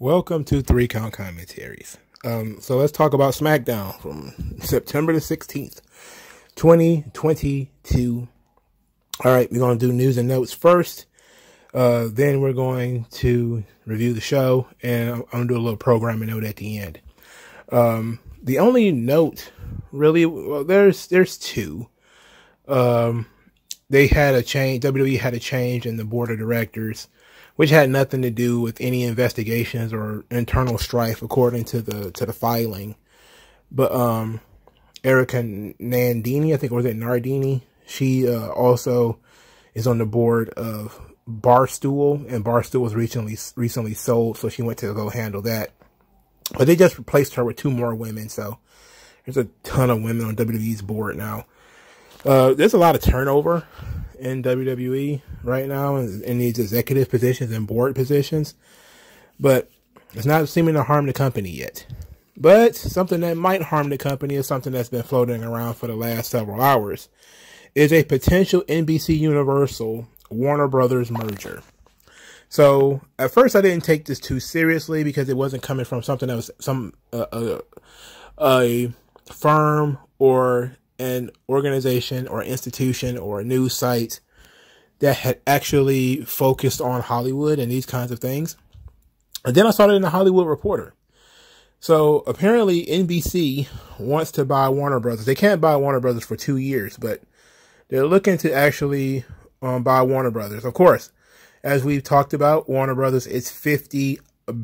Welcome to 3countcommentaries. So let's talk about Smackdown from September the 16th, 2022. All right, we're going to do news and notes first. Then we're going to review the show, and I'm going to do a little programming note at the end. The only note, really, well, there's two. They had a change. WWE had a change in the board of directors, which had nothing to do with any investigations or internal strife, according to the filing. But Erica Nandini, I think, or was it Nardini? She also is on the board of Barstool, and Barstool was recently sold, so she went to go handle that. But they just replaced her with two more women, so there's a ton of women on WWE's board now. There's a lot of turnover in WWE right now in these executive positions and board positions, but it's not seeming to harm the company yet. But something that might harm the company is something that's been floating around for the last several hours, is a potential NBC Universal Warner Brothers merger. So at first I didn't take this too seriously because it wasn't coming from something that was a firm or an organization or institution or a news site that had actually focused on Hollywood and these kinds of things. And then I saw it in the Hollywood Reporter. So apparently NBC wants to buy Warner Brothers. They can't buy Warner Brothers for 2 years, but they're looking to actually buy Warner Brothers. Of course, as we've talked about, Warner Brothers is $50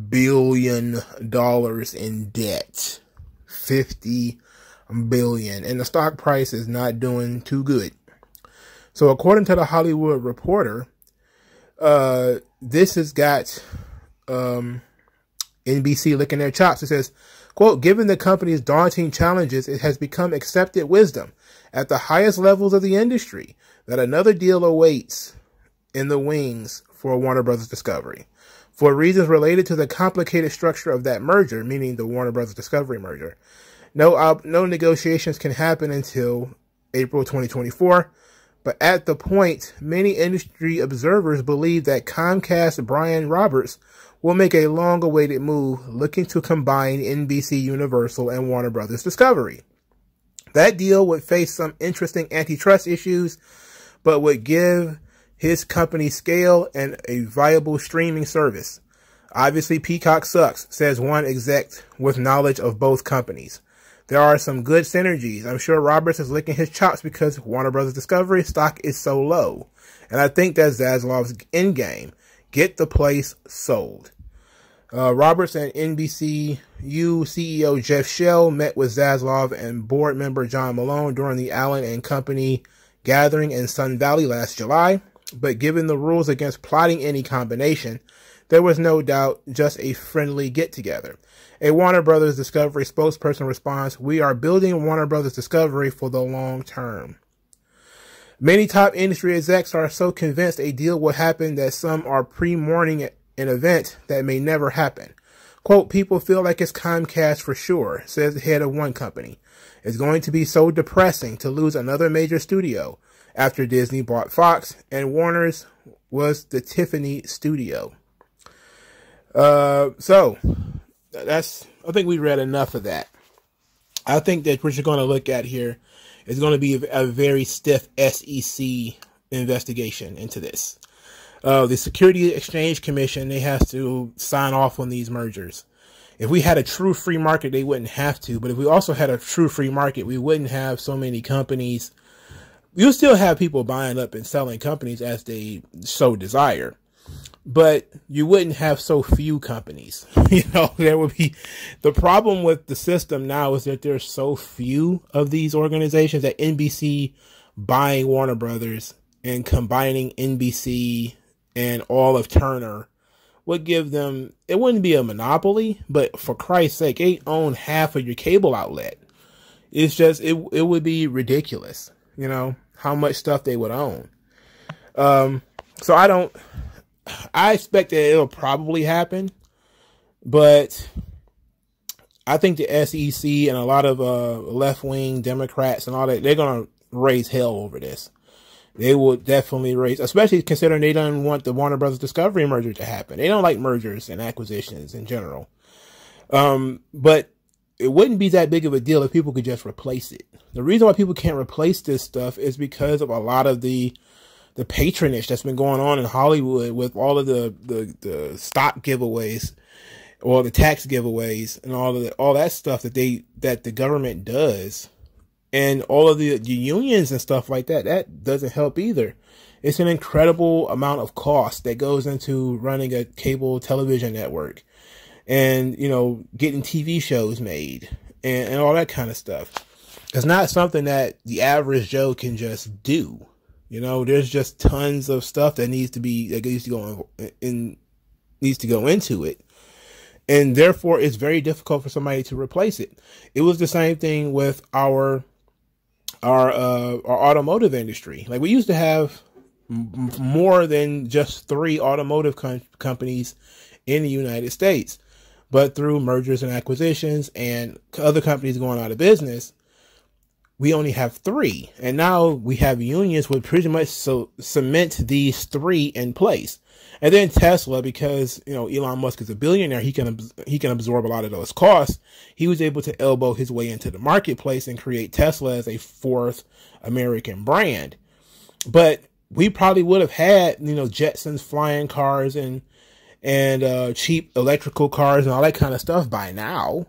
billion in debt. $50 billion. And the stock price is not doing too good. So according to the Hollywood Reporter, this has got NBC licking their chops. It says, quote, given the company's daunting challenges, it has become accepted wisdom at the highest levels of the industry that another deal awaits in the wings for Warner Brothers Discovery. For reasons related to the complicated structure of that merger, meaning the Warner Brothers Discovery merger, no negotiations can happen until April 2024. But at the point, many industry observers believe that Comcast Brian Roberts will make a long-awaited move looking to combine NBC Universal and Warner Brothers Discovery. That deal would face some interesting antitrust issues, but would give his company scale and a viable streaming service. Obviously, Peacock sucks, says one exec with knowledge of both companies. There are some good synergies. I'm sure Roberts is licking his chops because Warner Brothers Discovery stock is so low. And I think that's Zaslav's endgame. Get the place sold. Roberts and NBCU CEO Jeff Shell met with Zaslav and board member John Malone during the Allen and Company gathering in Sun Valley last July. But given the rules against plotting any combination, there was no doubt just a friendly get-together. A Warner Brothers Discovery spokesperson responds, "We are building Warner Brothers Discovery for the long term." Many top industry execs are so convinced a deal will happen that some are pre-mourning an event that may never happen. Quote, people feel like it's Comcast for sure, says the head of one company. It's going to be so depressing to lose another major studio after Disney bought Fox and Warner's was the Tiffany studio. So that's, I think we read enough of that. I think that what you're going to look at here is going to be a very stiff SEC investigation into this. The Security Exchange Commission, they have to sign off on these mergers. If we had a true free market, they wouldn't have to. But if we also had a true free market, we wouldn't have so many companies. You'll still have people buying up and selling companies as they so desire. But you wouldn't have so few companies. You know, there would be, the problem with the system now is that there's so few of these organizations that NBC buying Warner Brothers and combining NBC and all of Turner would give them, it wouldn't be a monopoly, but for Christ's sake, they own half of your cable outlet. It's just, it would be ridiculous, you know, how much stuff they would own. So I expect that it'll probably happen, but I think the SEC and a lot of left-wing Democrats and all that, they're going to raise hell over this. they will definitely raise, especially considering they don't want the Warner Brothers Discovery merger to happen. They don't like mergers and acquisitions in general. But it wouldn't be that big of a deal if people could just replace it. The reason why people can't replace this stuff is because of a lot of the patronage that's been going on in Hollywood with all of the stock giveaways or the tax giveaways and all that stuff that the government does, and all of the unions and stuff like that. That doesn't help either. It's an incredible amount of cost that goes into running a cable television network, and, you know, getting TV shows made and all that kind of stuff. It's not something that the average Joe can just do. You know, there's just tons of stuff that needs to go into it. And therefore, it's very difficult for somebody to replace it. It was the same thing with our automotive industry. Like, we used to have more than just 3 automotive companies in the United States. But through mergers and acquisitions and other companies going out of business, we only have 3. And now we have unions which pretty much cement these 3 in place. And then Tesla, because, you know, Elon Musk is a billionaire, he can absorb a lot of those costs. He was able to elbow his way into the marketplace and create Tesla as a 4th American brand. But we probably would have had, you know, Jetsons flying cars and cheap electrical cars and all that kind of stuff by now,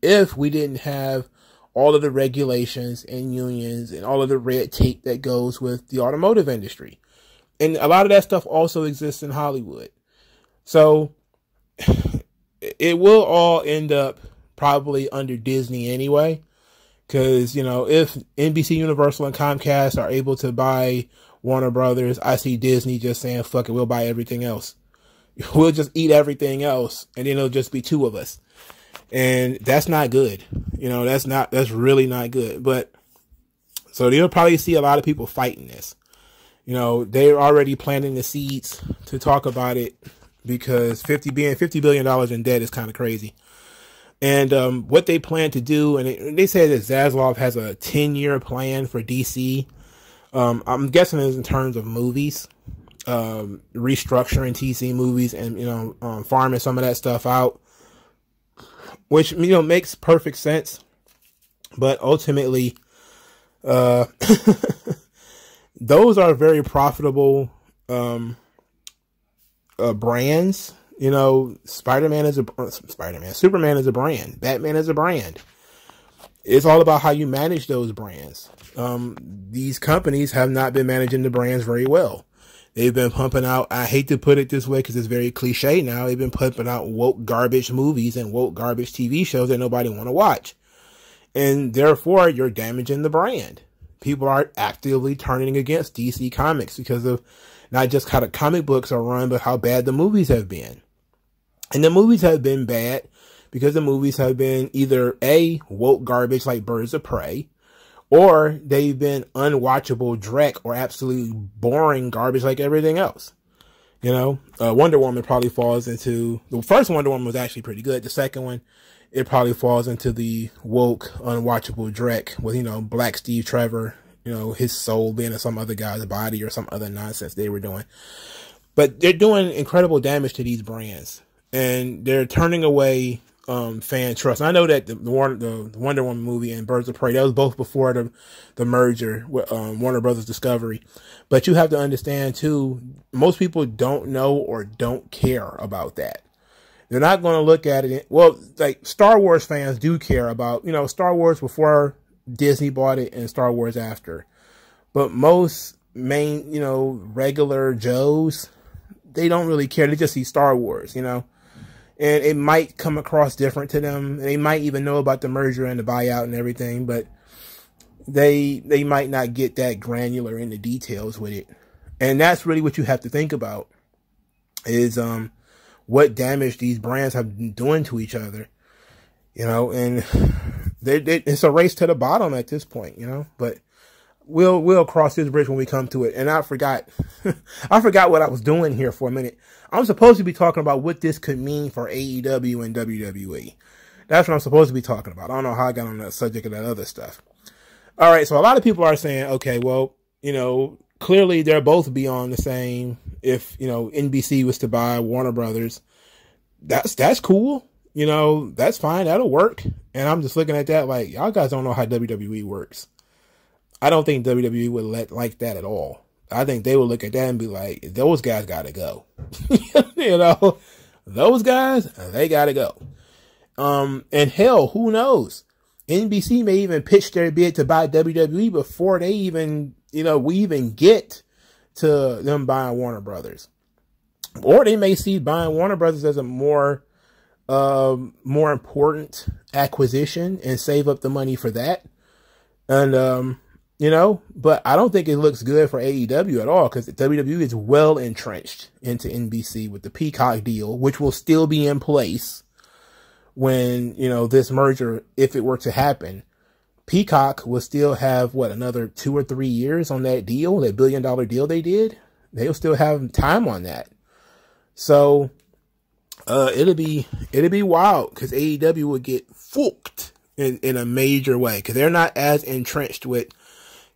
if we didn't have all of the regulations and unions and all of the red tape that goes with the automotive industry. And a lot of that stuff also exists in Hollywood. So it will all end up probably under Disney anyway. Because, you know, if NBC Universal and Comcast are able to buy Warner Brothers, I see Disney just saying, fuck it, we'll buy everything else. We'll just eat everything else, and then it'll just be 2 of us. And that's not good. You know, that's really not good. But so you'll probably see a lot of people fighting this. You know, they're already planting the seeds to talk about it, because $50 billion in debt is kind of crazy. And what they plan to do, and they say that Zaslav has a 10-year plan for DC. I'm guessing it's in terms of movies, restructuring TC movies, and, you know, farming some of that stuff out, which, you know, makes perfect sense. But ultimately, those are very profitable brands. You know, Superman is a brand. Batman is a brand. It's all about how you manage those brands. These companies have not been managing the brands very well. They've been pumping out, I hate to put it this way because it's very cliche now, they've been pumping out woke garbage movies and woke garbage TV shows that nobody want to watch. And therefore, you're damaging the brand. People are actively turning against DC Comics because of not just how the comic books are run, but how bad the movies have been. And the movies have been bad because the movies have been either A, woke garbage like Birds of Prey, or they've been unwatchable dreck or absolutely boring garbage like everything else. You know, Wonder Woman probably falls into, the first Wonder Woman was actually pretty good. The second one, it probably falls into the woke, unwatchable dreck with, you know, Black Steve Trevor, you know, his soul being in some other guy's body or some other nonsense they were doing. But they're doing incredible damage to these brands, and they're turning away fan trust. And I know that the Wonder Woman movie and Birds of Prey, that was both before the merger with Warner Brothers Discovery. But you have to understand too, most people don't know or don't care about that. They're not going to look at it. Well, like Star Wars fans do care about, you know, Star Wars before Disney bought it and Star Wars after. But most main, you know, regular Joes, they don't really care. They just see Star Wars, you know. And it might come across different to them. They might even know about the merger and the buyout and everything, but they might not get that granular in the details with it. And that's really what you have to think about is what damage these brands have been doing to each other. You know, and it's a race to the bottom at this point, you know, but we'll cross this bridge when we come to it. And I forgot what I was doing here for a minute. I'm supposed to be talking about what this could mean for AEW and WWE. That's what I'm supposed to be talking about. I don't know how I got on the subject of that other stuff. All right, so a lot of people are saying, okay, well, you know, clearly they're both beyond the same. If, you know, NBC was to buy Warner Brothers, that's cool. You know, that's fine. That'll work. And I'm just looking at that like, y'all guys don't know how WWE works. I don't think WWE would like that at all. I think they would look at that and be like, those guys got to go. You know, those guys, they got to go. And hell, who knows? NBC may even pitch their bid to buy WWE before they even, you know, we even get to them buying Warner Brothers. Or they may see buying Warner Brothers as a more important acquisition and save up the money for that. And, you know, but I don't think it looks good for AEW at all, because WWE is well entrenched into NBC with the Peacock deal, which will still be in place when, you know, this merger, if it were to happen. Peacock will still have, what, another 2 or 3 years on that deal, that $1 billion deal they did. They'll still have time on that. So, it'll be wild, because AEW will get fucked in a major way, because they're not as entrenched with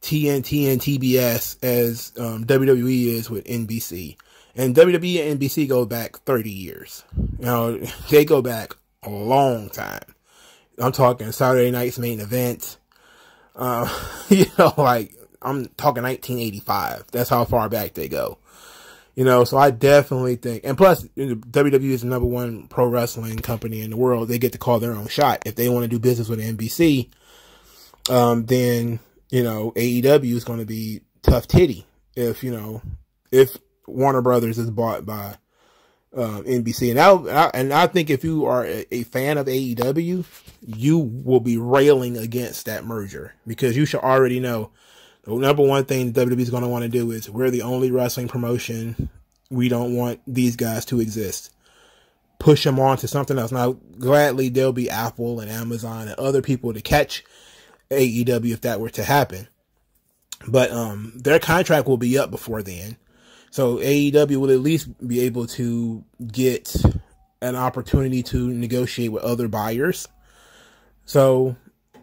TNT and TBS as WWE is with NBC. And WWE and NBC go back 30 years. You know, they go back a long time. I'm talking Saturday Night's Main Event. You know, like, I'm talking 1985. That's how far back they go. You know, so I definitely think, and plus, WWE is the #1 pro wrestling company in the world. They get to call their own shot. If they want to do business with NBC, then, you know, AEW is going to be tough titty if, you know, if Warner Brothers is bought by NBC. And I think if you are a fan of AEW, you will be railing against that merger, because you should already know the #1 thing WWE is going to want to do is, we're the only wrestling promotion. We don't want these guys to exist. Push them on to something else. Now, gladly, there'll be Apple and Amazon and other people to catch AEW if that were to happen. But their contract will be up before then. So AEW will at least be able to get an opportunity to negotiate with other buyers. So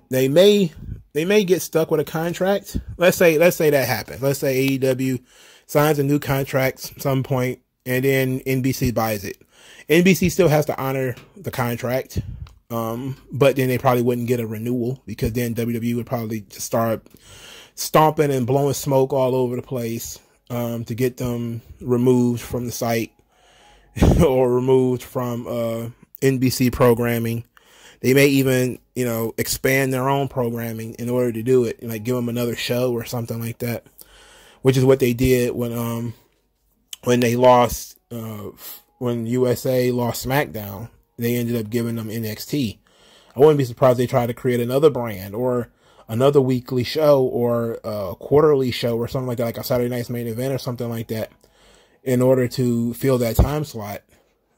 they may get stuck with a contract. Let's say that happens. Let's say AEW signs a new contract at some point, and then NBC buys it. NBC still has to honor the contract, but then they probably wouldn't get a renewal, because then WWE would probably just start stomping and blowing smoke all over the place to get them removed from the site or removed from NBC programming. They may even, you know, expand their own programming in order to do it, like give them another show or something like that, which is what they did when they lost, when USA lost SmackDown. They ended up giving them NXT. I wouldn't be surprised they tried to create another brand or another weekly show or a quarterly show or something like that, like a Saturday Night's Main Event or something like that, in order to fill that time slot.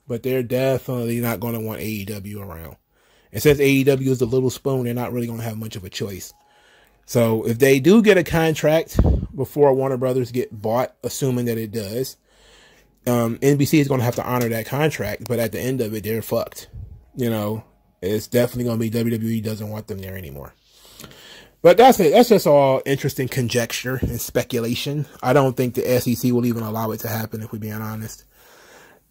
But they're definitely not going to want AEW around. And since AEW is the little spoon, they're not really going to have much of a choice. So if they do get a contract before Warner Brothers get bought, assuming that it does, NBC is going to have to honor that contract. But at the end of it, they're fucked. You know, it's definitely going to be WWE doesn't want them there anymore. But that's it. That's just all interesting conjecture and speculation. I don't think the SEC will even allow it to happen, if we're being honest.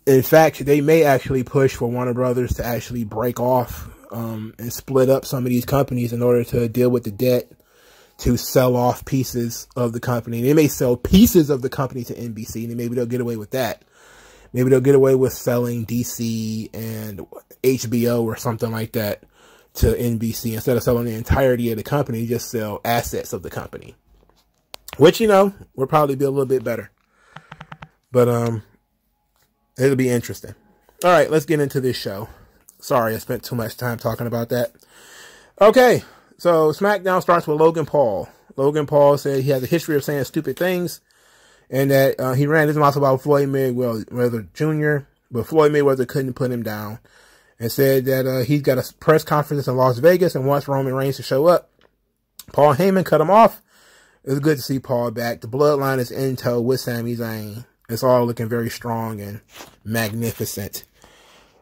In fact, they may actually push for Warner Brothers to actually break off and split up some of these companies in order to deal with the debt, to sell off pieces of the company. They may sell pieces of the company to NBC, and maybe they'll get away with that. Maybe they'll get away with selling DC and HBO or something like that to NBC. Instead of selling the entirety of the company, just sell assets of the company. Which, you know, would probably be a little bit better. But it'll be interesting. All right, let's get into this show. Sorry, I spent too much time talking about that. Okay, so SmackDown starts with Logan Paul. Logan Paul said he has a history of saying stupid things, and that he ran his mouth about Floyd Mayweather Jr., but Floyd Mayweather couldn't put him down, and said that he's got a press conference in Las Vegas and wants Roman Reigns to show up. Paul Heyman cut him off. It was good to see Paul back. The bloodline is in tow with Sami Zayn. It's all looking very strong and magnificent.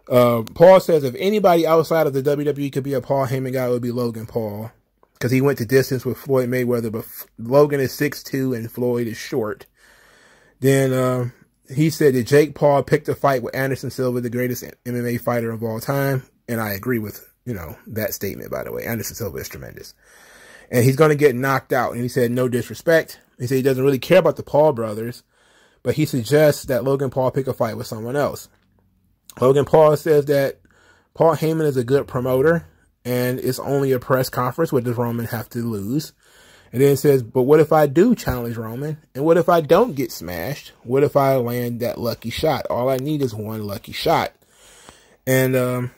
Paul says if anybody outside of the WWE could be a Paul Heyman guy, it would be Logan Paul. because he went the distance with Floyd Mayweather, but Logan is 6'2" and Floyd is short. Then he said that Jake Paul picked a fight with Anderson Silva, the greatest MMA fighter of all time. And I agree with, you know, that statement, by the way. Anderson Silva is tremendous. And he's going to get knocked out. And he said, no disrespect. He said he doesn't really care about the Paul brothers, but he suggests that Logan Paul pick a fight with someone else. Logan Paul says that Paul Heyman is a good promoter, and it's only a press conference. What does Roman have to lose? And then it says, but what if I do challenge Roman? And what if I don't get smashed? What if I land that lucky shot? All I need is one lucky shot. And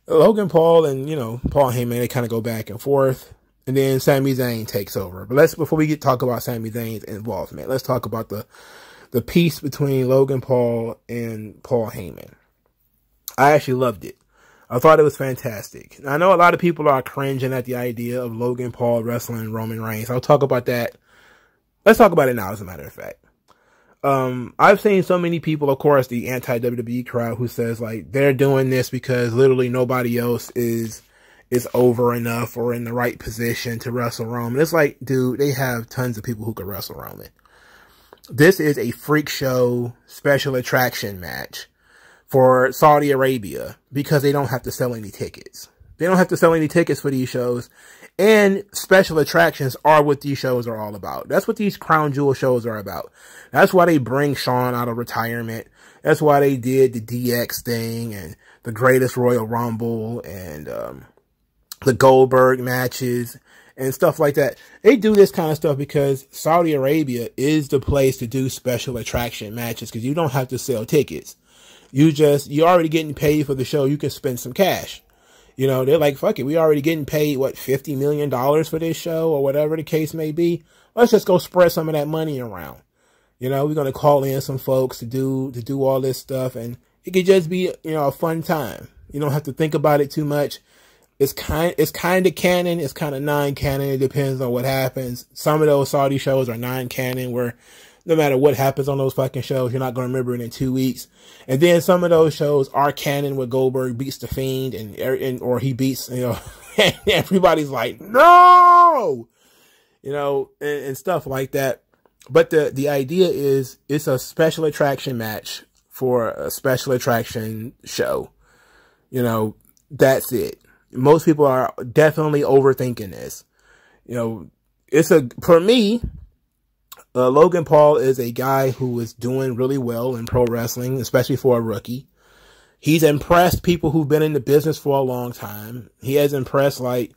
Logan Paul and, you know, Paul Heyman, they kind of go back and forth. And then Sami Zayn takes over. But before we talk about Sami Zayn's involvement, let's talk about the piece between Logan Paul and Paul Heyman. I actually loved it. I thought it was fantastic. I know a lot of people are cringing at the idea of Logan Paul wrestling Roman Reigns. I'll talk about that. Let's talk about it now, as a matter of fact. I've seen so many people, of course, the anti-WWE crowd, who says, like, they're doing this because literally nobody else is over enough or in the right position to wrestle Roman. It's like, dude, they have tons of people who can wrestle Roman. This is a freak show special attraction match for Saudi Arabia because they don't have to sell any tickets. They don't have to sell any tickets for these shows. And special attractions are what these shows are all about. That's what these crown jewel shows are about. That's why they bring Shawn out of retirement. That's why they did the DX thing and the Greatest Royal Rumble and the Goldberg matches and stuff like that. They do this kind of stuff because Saudi Arabia is the place to do special attraction matches because you don't have to sell tickets. You're already getting paid for the show. You can spend some cash. You know, they're like, fuck it. We already getting paid, what, $50 million for this show or whatever the case may be. Let's just go spread some of that money around. You know, we're going to call in some folks to do all this stuff. And it could just be, you know, a fun time. You don't have to think about it too much. It's kind of canon. It's kind of non-canon. It depends on what happens. Some of those Saudi shows are non-canon where no matter what happens on those fucking shows, you're not going to remember it in 2 weeks. And then some of those shows are canon where Goldberg beats the Fiend or he beats, you know, and everybody's like, no, you know, and stuff like that. But the idea is it's a special attraction match for a special attraction show. You know, that's it. Most people are definitely overthinking this. You know, for me, Logan Paul is a guy who is doing really well in pro wrestling, especially for a rookie. He's impressed people who've been in the business for a long time. He has impressed like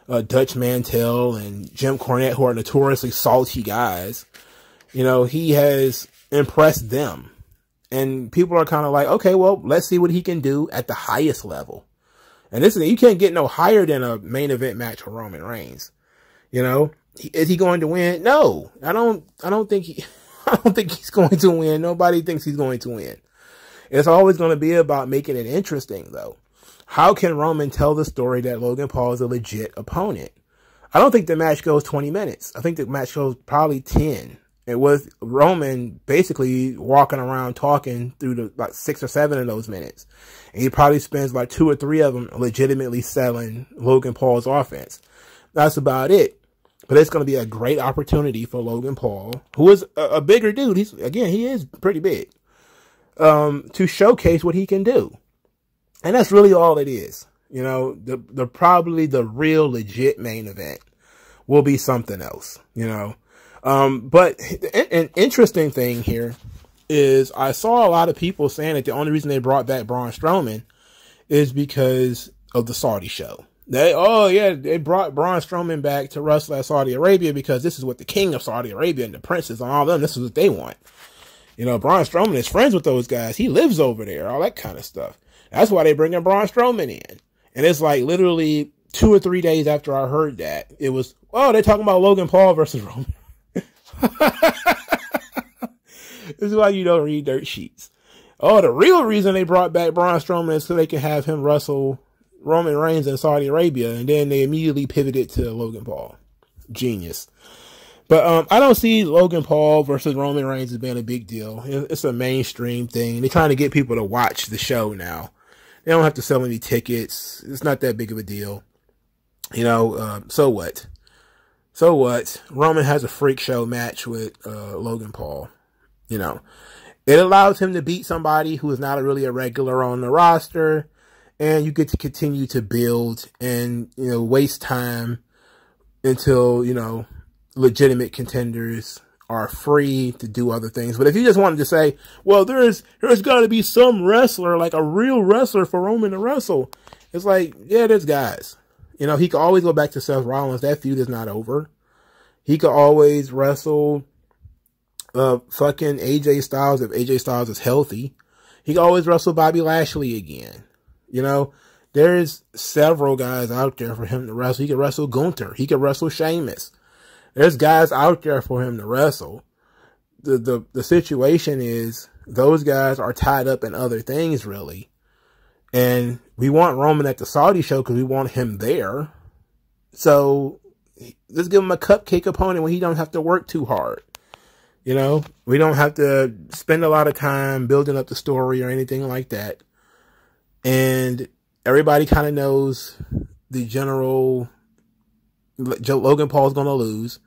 Dutch Mantel and Jim Cornette, who are notoriously salty guys. You know, he has impressed them. And people are kind of like, okay, well, let's see what he can do at the highest level. And you can't get no higher than a main event match for Roman Reigns. You know, is he going to win? No, I don't think he's going to win. Nobody thinks he's going to win. It's always going to be about making it interesting, though. How can Roman tell the story that Logan Paul is a legit opponent? I don't think the match goes 20 minutes. I think the match goes probably 10. It was Roman basically walking around talking through about 6 or 7 of those minutes. And he probably spends like 2 or 3 of them legitimately selling Logan Paul's offense. That's about it. But it's going to be a great opportunity for Logan Paul, who is a bigger dude. He is pretty big, to showcase what he can do. And that's really all it is. You know, probably the real legit main event will be something else, you know. But an interesting thing here is I saw a lot of people saying that the only reason they brought back Braun Strowman is because of the Saudi show. They brought Braun Strowman back to wrestle at Saudi Arabia because this is what the king of Saudi Arabia and the princes and all of them, this is what they want. You know, Braun Strowman is friends with those guys. He lives over there, all that kind of stuff. That's why they bringing Braun Strowman in. And it's like literally 2 or 3 days after I heard that, it was, oh, they're talking about Logan Paul versus Roman. This is why you don't read dirt sheets. Oh, the real reason they brought back Braun Strowman is so they can have him wrestle Roman Reigns in Saudi Arabia, and then they immediately pivoted to Logan Paul. Genius. But I don't see Logan Paul versus Roman Reigns as being a big deal. It's a mainstream thing. They're trying to get people to watch the show now. They don't have to sell any tickets. It's not that big of a deal. You know, so what? So what? Roman has a freak show match with Logan Paul. You know, it allows him to beat somebody who is not really a regular on the roster, and you get to continue to build and, you know, waste time until, you know, legitimate contenders are free to do other things. But if you just wanted to say, well, there's got to be some wrestler, like a real wrestler for Roman to wrestle, it's like, yeah, there's guys. You know, he could always go back to Seth Rollins. That feud is not over. He could always wrestle fucking AJ Styles if AJ Styles is healthy. He could always wrestle Bobby Lashley again. You know, there's several guys out there for him to wrestle. He could wrestle Gunther. He could wrestle Sheamus. There's guys out there for him to wrestle. The situation is those guys are tied up in other things, really. And we want Roman at the Saudi show because we want him there. So let's give him a cupcake opponent when he don't have to work too hard. You know, we don't have to spend a lot of time building up the story or anything like that. And everybody kind of knows the general Logan Paul's going to lose.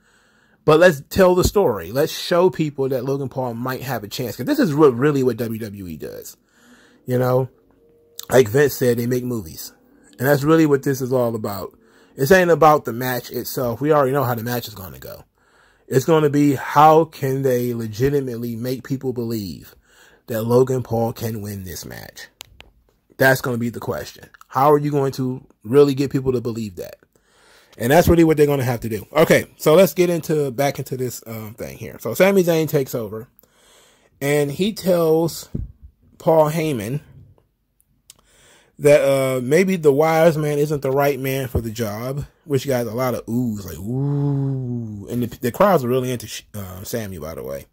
But let's tell the story. Let's show people that Logan Paul might have a chance. Because this is really what WWE does. You know, like Vince said, they make movies. And that's really what this is all about. This ain't about the match itself. We already know how the match is going to go. It's going to be how can they legitimately make people believe that Logan Paul can win this match. That's going to be the question. How are you going to really get people to believe that? And that's really what they're going to have to do. Okay, so let's get back into this thing here. So Sami Zayn takes over, and he tells Paul Heyman that maybe the wise man isn't the right man for the job, which got a lot of oohs, like ooh, and the crowds are really into Sami, by the way.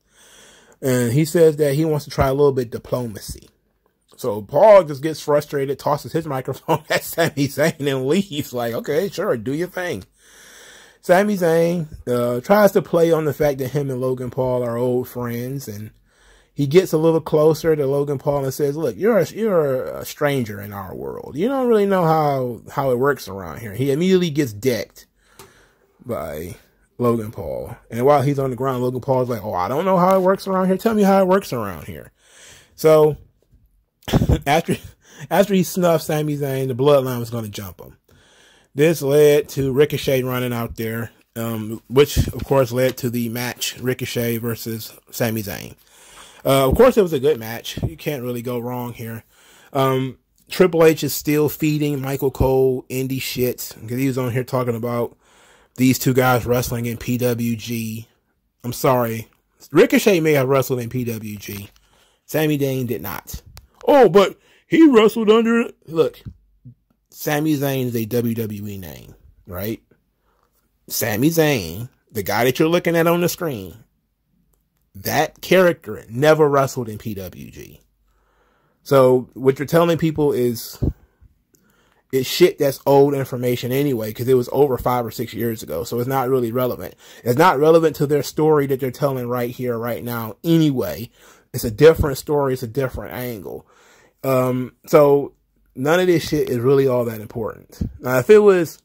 And he says that he wants to try a little bit diplomacy. So Paul just gets frustrated, tosses his microphone at Sami Zayn and leaves. Like, okay, sure, do your thing. Sami Zayn tries to play on the fact that him and Logan Paul are old friends, and he gets a little closer to Logan Paul and says, look, you're a stranger in our world. You don't really know how it works around here. He immediately gets decked by Logan Paul. And while he's on the ground, Logan Paul's like, oh, I don't know how it works around here. Tell me how it works around here. So after he snuffed Sami Zayn, the bloodline was going to jump him. This led to Ricochet running out there, which, of course, led to the match, Ricochet versus Sami Zayn. Of course, it was a good match. You can't really go wrong here. Triple H is still feeding Michael Cole indie shit, because he was on here talking about these two guys wrestling in PWG. I'm sorry. Ricochet may have wrestled in PWG. Sami Zayn did not. Oh, but he wrestled under... Look, Sami Zayn is a WWE name, right? Sami Zayn, the guy that you're looking at on the screen, that character never wrestled in PWG. So what you're telling people is shit that's old information anyway, because it was over 5 or 6 years ago. So it's not really relevant. It's not relevant to their story that they're telling right here, right now anyway. It's a different story. It's a different angle. So none of this shit is really all that important. Now, if it was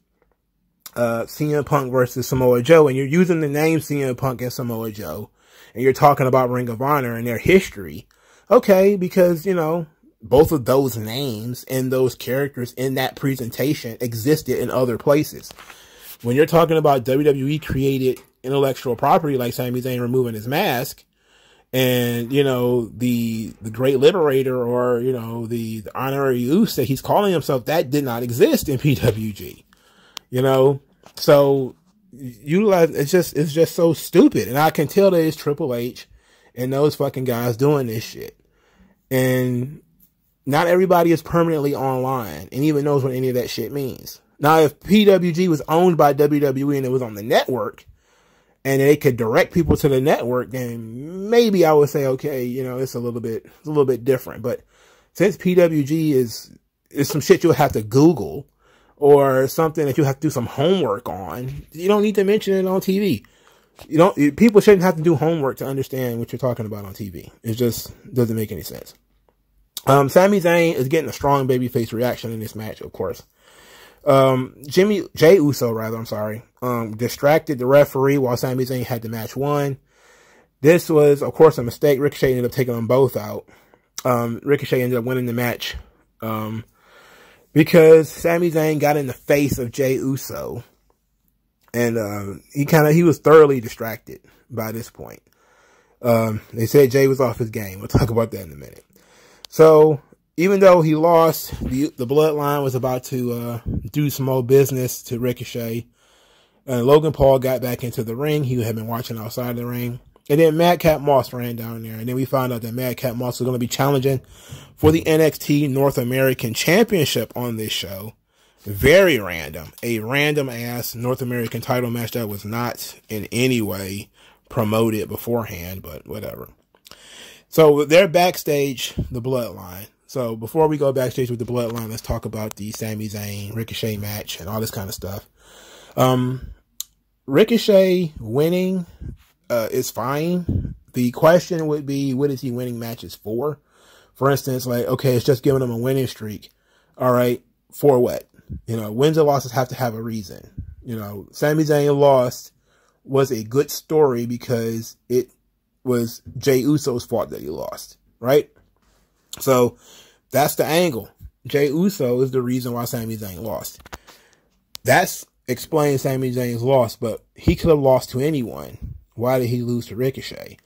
CM Punk versus Samoa Joe, and you're using the name CM Punk and Samoa Joe, and you're talking about Ring of Honor and their history, okay, because, you know, both of those names and those characters in that presentation existed in other places. When you're talking about WWE created intellectual property like Sami Zayn removing his mask, and, you know, the Great Liberator, or, you know, the Honorary Uce that he's calling himself, that did not exist in PWG. You know, so utilize, it's just so stupid. And I can tell that it's Triple H and those fucking guys doing this shit. And not everybody is permanently online and even knows what any of that shit means. Now, if PWG was owned by WWE and it was on the network, and they could direct people to the network, then maybe I would say, okay, you know, it's a little bit different. But since PWG is some shit you'll have to Google, or something that you have to do some homework on, you don't need to mention it on TV. People shouldn't have to do homework to understand what you're talking about on TV. It just doesn't make any sense. Sami Zayn is getting a strong babyface reaction in this match, of course. Jey Uso, I'm sorry, distracted the referee while Sami Zayn had the match won. This was, of course, a mistake. Ricochet ended up taking them both out. Ricochet ended up winning the match, because Sami Zayn got in the face of Jey Uso. And, he was thoroughly distracted by this point. They said Jey was off his game. We'll talk about that in a minute. So, even though he lost, the Bloodline was about to do some more business to Ricochet. Logan Paul got back into the ring. He had been watching outside the ring. And then Madcap Moss ran down there. And then we found out that Madcap Moss was going to be challenging for the NXT North American Championship on this show. Very random. A random-ass North American title match that was not in any way promoted beforehand, but whatever. So they're backstage, the Bloodline. So before we go backstage with the Bloodline, let's talk about the Sami Zayn Ricochet match and all this kind of stuff. Ricochet winning is fine. The question would be, what is he winning matches for? For instance, like, okay, it's just giving him a winning streak. All right, for what? You know, wins and losses have to have a reason. You know, Sami Zayn lost was a good story because it was Jey Uso's fault that he lost, right? So that's the angle. Jey Uso is the reason why Sami Zayn lost. That's explains Sami Zayn's loss, but he could have lost to anyone. Why did he lose to Ricochet?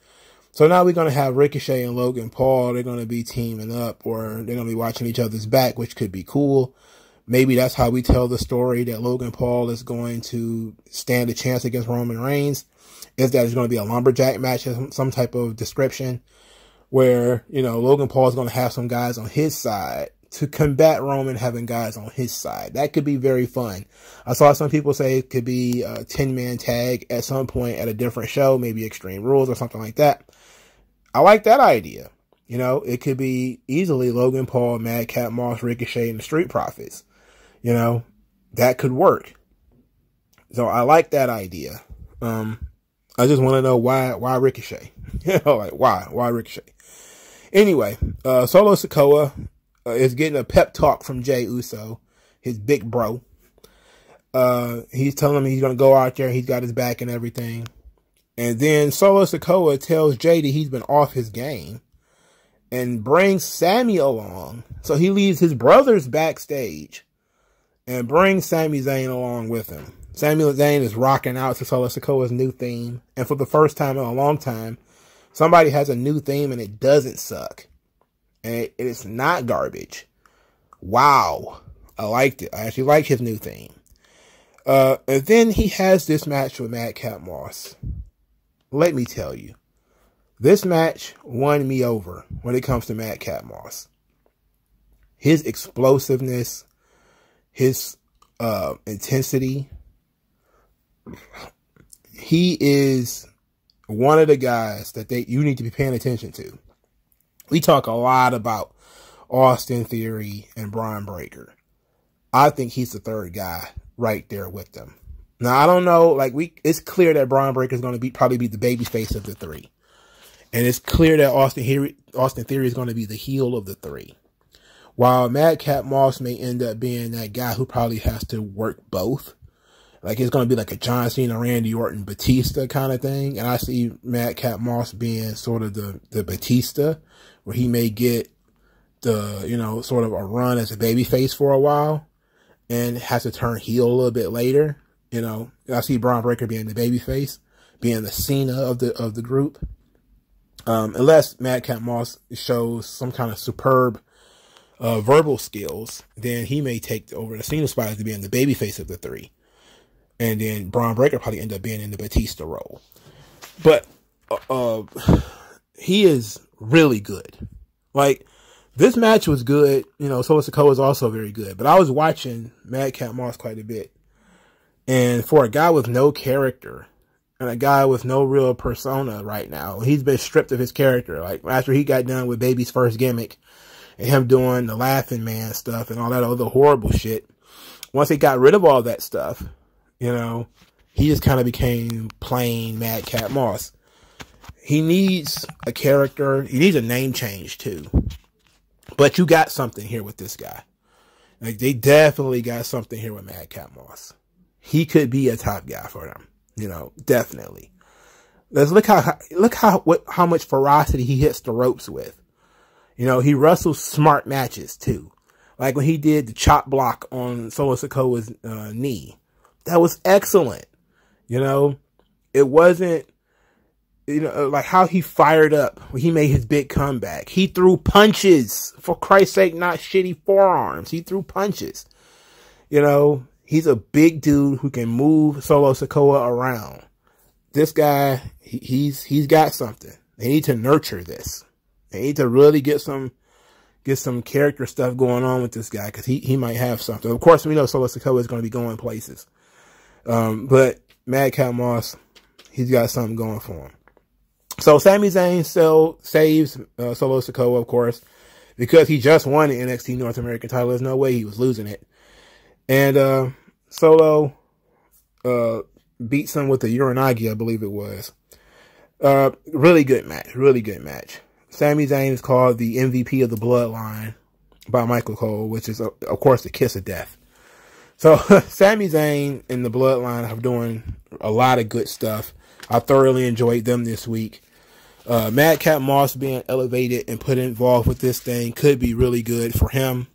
So now we're going to have Ricochet and Logan Paul. They're going to be teaming up, or they're going to be watching each other's back, which could be cool. Maybe that's how we tell the story that Logan Paul is going to stand a chance against Roman Reigns. Is that it's going to be a lumberjack match of some type of description where, you know, Logan Paul is going to have some guys on his side to combat Roman having guys on his side. That could be very fun. I saw some people say it could be a 10-man tag at some point at a different show, maybe Extreme Rules or something like that. I like that idea. You know, it could be easily Logan Paul, Madcap Moss, Ricochet, and the Street Profits. You know, that could work. So I like that idea. I just want to know why Ricochet? You know, like why Ricochet? Anyway, Solo Sikoa is getting a pep talk from Jey Uso, his big bro. He's telling him he's going to go out there. He's got his back and everything. And then Solo Sikoa tells Jey that he's been off his game and brings Sami along. So he leaves his brothers backstage and brings Sami Zayn along with him. Sami Zayn is rocking out to Solo Sikoa's new theme. And for the first time in a long time, somebody has a new theme and it doesn't suck. And it's not garbage. Wow. I liked it. I actually like his new theme. And then he has this match with Madcap Moss. Let me tell you, this match won me over when it comes to Madcap Moss. His explosiveness, his intensity. He is one of the guys that you need to be paying attention to. We talk a lot about Austin Theory and Braun Breaker. I think he's the third guy right there with them. Now, I don't know, like, it's clear that Braun Breaker is going to probably be the babyface of the three. And it's clear that Austin Theory is going to be the heel of the three. While Madcap Moss may end up being that guy who probably has to work both. Like, it's going to be like a John Cena, Randy Orton, Batista kind of thing. And I see Madcap Moss being sort of the Batista, where he may get the, you know, sort of a run as a babyface for a while and has to turn heel a little bit later. You know, I see Braun Breaker being the babyface, being the Cena of the group. Unless Madcap Moss shows some kind of superb verbal skills, then he may take over the Cena spot as being the babyface of the three. And then Braun Breaker probably end up being in the Batista role. But he is really good. Like, this match was good. You know, Solo Sikoa is also very good. But I was watching Madcap Moss quite a bit. And for a guy with no character and a guy with no real persona right now, he's been stripped of his character. Like, after he got done with Baby's first gimmick and him doing the Laughing Man stuff and all that other horrible shit, once he got rid of all that stuff, you know, he just kind of became plain Madcap Moss. He needs a character. He needs a name change, too. But you got something here with this guy. Like, they definitely got something here with Madcap Moss. He could be a top guy for them. You know, definitely. Let's look how much ferocity he hits the ropes with. You know, he wrestles smart matches too. Like when he did the chop block on Solo Sikoa's knee. That was excellent. You know, it wasn't, you know, like how he fired up when he made his big comeback. He threw punches, for Christ's sake, not shitty forearms. He threw punches. You know, he's a big dude who can move Solo Sikoa around. This guy, he's got something. They need to nurture this. They need to really get some character stuff going on with this guy, because he might have something. Of course, we know Solo Sikoa is going to be going places. But Madcap Moss, he's got something going for him. So Sami Zayn saves Solo Sikoa, of course, because he just won the NXT North American title. There's no way he was losing it. And Solo beats him with a Uranagi, I believe it was. Really good match. Really good match. Sami Zayn is called the MVP of the Bloodline by Michael Cole, which is, of course, the kiss of death. So Sami Zayn and the Bloodline are doing a lot of good stuff. I thoroughly enjoyed them this week. Madcap Moss being elevated and put involved with this thing could be really good for him.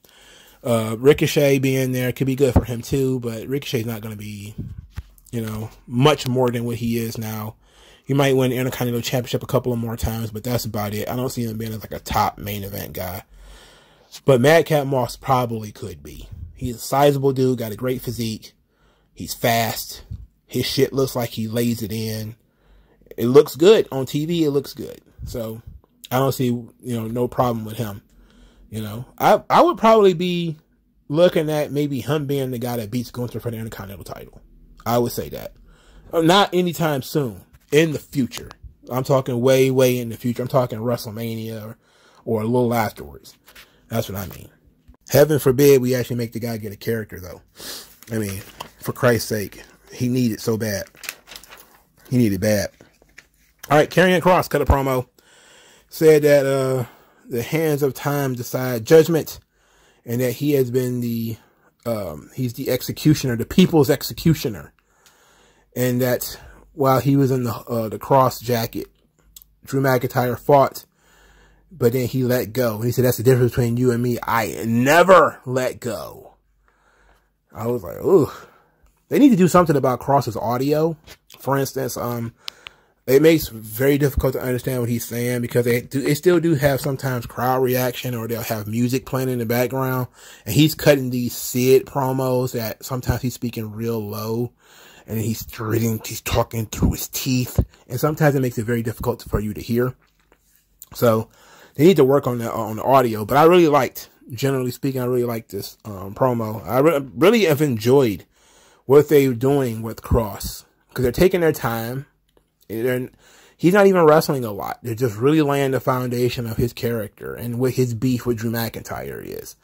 Ricochet being there could be good for him too, but Ricochet's not going to be, you know, much more than what he is now. He might win the Intercontinental Championship a couple of more times, but that's about it. I don't see him being like a top main event guy. But Madcap Moss probably could be. He's a sizable dude, got a great physique. He's fast. His shit looks like he lays it in. It looks good on TV. It looks good. So I don't see, you know, no problem with him. You know, I would probably be looking at maybe him being the guy that beats Gunther for the Intercontinental title. I would say that. Not anytime soon. In the future. I'm talking way, way in the future. I'm talking WrestleMania or a little afterwards. That's what I mean. Heaven forbid we actually make the guy get a character, though. I mean, for Christ's sake. He needed so bad. He needed bad. All right, Karrion Kross cut a promo. Said that the hands of time decide judgment, and that he has been he's the executioner, the people's executioner. And that while he was in the Cross jacket, Drew McIntyre fought, but then he let go. He said, that's the difference between you and me. I never let go. I was like, ooh. They need to do something about Cross's audio. For instance, it makes it very difficult to understand what he's saying, because they still do have sometimes crowd reaction, or they'll have music playing in the background. And he's cutting these Sid promos that sometimes he's speaking real low. And he's talking through his teeth. And sometimes it makes it very difficult for you to hear. So they need to work on that, on the audio. But I really liked, generally speaking, I really liked this promo. I really have enjoyed what they're doing with Cross, because they're taking their time. He's not even wrestling a lot. They're just really laying the foundation of his character and what his beef with Drew McIntyre is.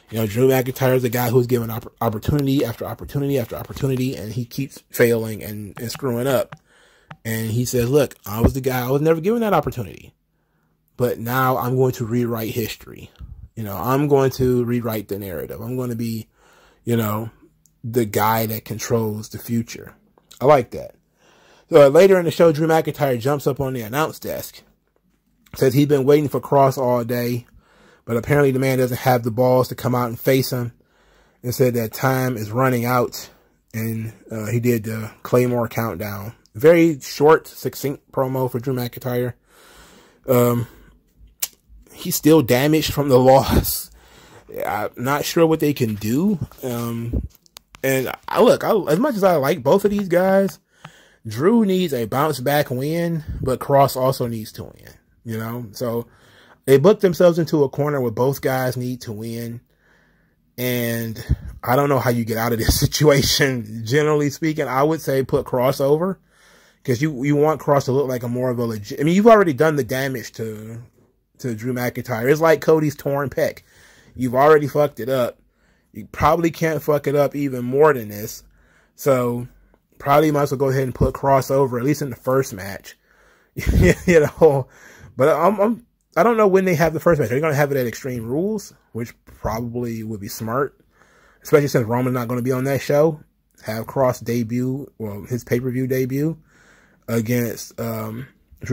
You know, Drew McIntyre is a guy who's given opportunity after opportunity after opportunity, and he keeps failing and screwing up. And he says, look, I was the guy, I was never given that opportunity. But now I'm going to rewrite history. You know, I'm going to rewrite the narrative. I'm going to be, you know, the guy that controls the future. I like that. So later in the show, Drew McIntyre jumps up on the announce desk. Says he's been waiting for Cross all day, but apparently the man doesn't have the balls to come out and face him. And said that time is running out. And he did the Claymore countdown. Very short, succinct promo for Drew McIntyre. He's still damaged from the loss. I'm not sure what they can do. And look, as much as I like both of these guys, Drew needs a bounce back win, but Cross also needs to win, you know? So they booked themselves into a corner where both guys need to win. And I don't know how you get out of this situation. Generally speaking, I would say put Cross over, because you want Cross to look like a more of a legit. I mean, you've already done the damage to Drew McIntyre. It's like Cody's torn pec. You've already fucked it up. You probably can't fuck it up even more than this. So probably might as well go ahead and put Cross over, at least in the first match. You know, but I don't know when they have the first match. Are they going to have it at Extreme Rules, which probably would be smart, especially since Roman's not going to be on that show. Have Cross debut, well, his pay-per-view debut against Drew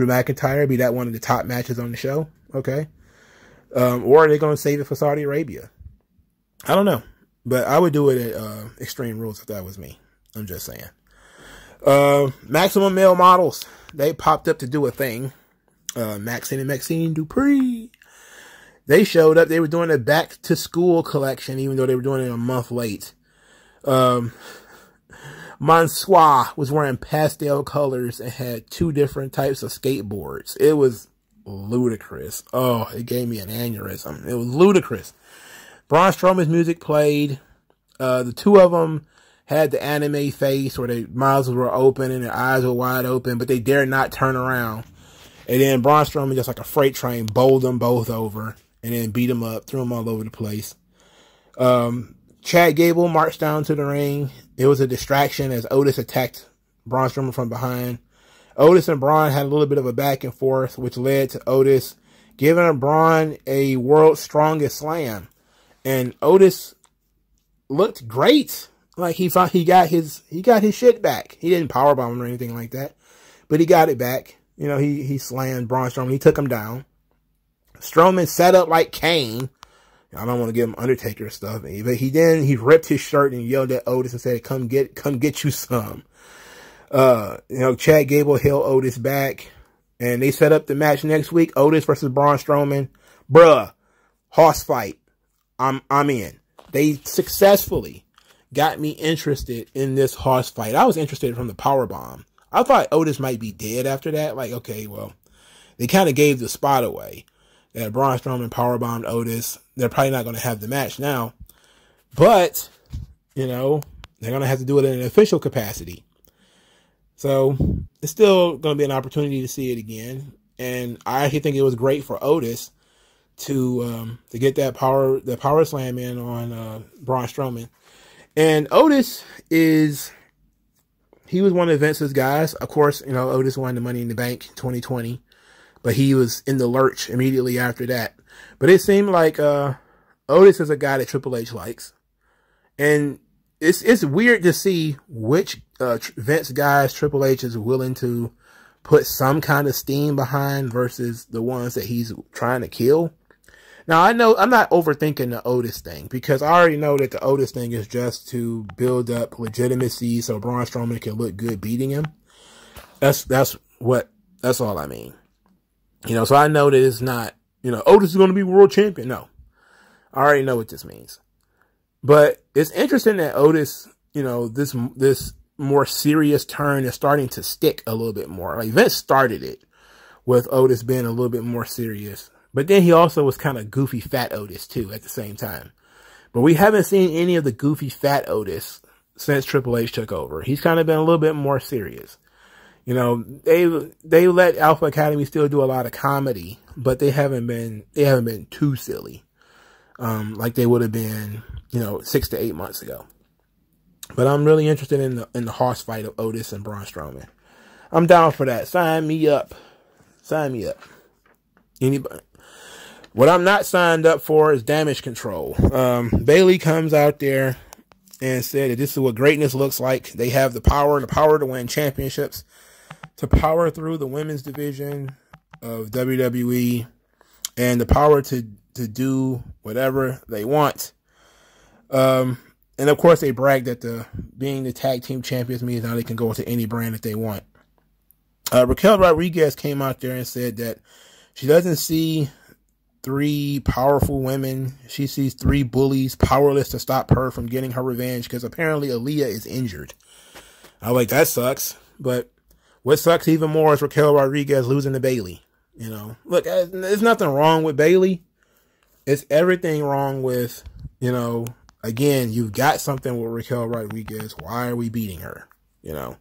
McIntyre, be that one of the top matches on the show. Okay. Or are they going to save it for Saudi Arabia? I don't know. But I would do it at Extreme Rules if that was me. I'm just saying. Maximum Male Models. They popped up to do a thing. Maxine and Maxine Dupree. They showed up. They were doing a back to school collection, even though they were doing it a month late. Mansois was wearing pastel colors and had 2 different types of skateboards. It was ludicrous. Oh, it gave me an aneurysm. It was ludicrous. Braun Strowman's music played. The 2 of them had the anime face where their mouths were open and their eyes were wide open, but they dared not turn around. And then Braun Strowman, just like a freight train, bowled them both over and then beat them up, threw them all over the place. Chad Gable marched down to the ring. It was a distraction as Otis attacked Braun Strowman from behind. Otis and Braun had a little bit of a back and forth, which led to Otis giving Braun a world's strongest slam. And Otis looked great. Like he got his shit back. He didn't powerbomb him or anything like that, but he got it back. You know, he slammed Braun Strowman. He took him down. Strowman set up like Kane. I don't want to give him Undertaker stuff, but he ripped his shirt and yelled at Otis and said, come get you some. You know, Chad Gable held Otis back, and they set up the match next week. Otis versus Braun Strowman. Bruh, horse fight. I'm in. They successfully got me interested in this horse fight. I was interested from the powerbomb. I thought Otis might be dead after that. Like, okay, well, they kind of gave the spot away. That Braun Strowman powerbombed Otis. They're probably not going to have the match now. But, you know, they're going to have to do it in an official capacity. So, it's still going to be an opportunity to see it again. And I actually think it was great for Otis to get that power slam in on Braun Strowman. And Otis he was one of Vince's guys. Of course, you know, Otis won the Money in the Bank 2020. But he was in the lurch immediately after that. But it seemed like Otis is a guy that Triple H likes. And it's weird to see which Vince guys Triple H is willing to put some kind of steam behind versus the ones that he's trying to kill. Now, I know I'm not overthinking the Otis thing because I already know that the Otis thing is just to build up legitimacy so Braun Strowman can look good beating him. That's all I mean. You know, so I know that it's not, you know, Otis is going to be world champion. No, I already know what this means. But it's interesting that Otis, you know, this more serious turn is starting to stick a little bit more. Like Vince started it with Otis being a little bit more serious. But then he also was kind of goofy fat Otis too at the same time. But we haven't seen any of the goofy fat Otis since Triple H took over. He's kind of been a little bit more serious. You know, they let Alpha Academy still do a lot of comedy, but they haven't been too silly, like they would have been, you know, 6 to 8 months ago. But I'm really interested in the horse fight of Otis and Braun Strowman. I'm down for that. Sign me up. Sign me up. Anybody? What I'm not signed up for is Damage Control. Bayley comes out there and said that this is what greatness looks like. They have the power to win championships, to power through the women's division of WWE, and the power to do whatever they want. And of course, they bragged that being the tag team champions means now they can go into any brand that they want. Raquel Rodriguez came out there and said that she doesn't see 3 powerful women. She sees 3 bullies powerless to stop her from getting her revenge because apparently Aaliyah is injured. I was like, that sucks. But what sucks even more is Raquel Rodriguez losing to Bayley. You know, look, there's nothing wrong with Bayley. It's everything wrong with, you know, again, you've got something with Raquel Rodriguez. Why are we beating her? You know,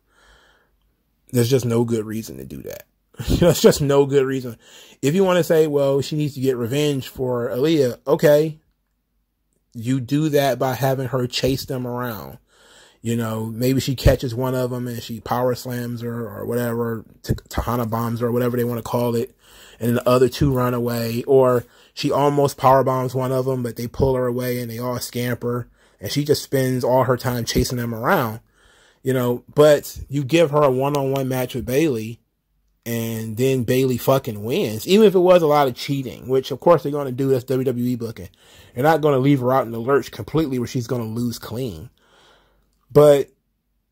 there's just no good reason to do that. There's just no good reason. If you want to say, well, she needs to get revenge for Aaliyah, okay. You do that by having her chase them around. You know, maybe she catches one of them and she power slams her or whatever, Tahana bombs her or whatever they want to call it. And the other two run away, or she almost power bombs one of them, but they pull her away and they all scamper and she just spends all her time chasing them around, you know, but you give her a one-on-one match with Bayley and then Bayley fucking wins, even if it was a lot of cheating, which of course they're going to do. That's WWE booking. They're not going to leave her out in the lurch completely where she's going to lose clean. But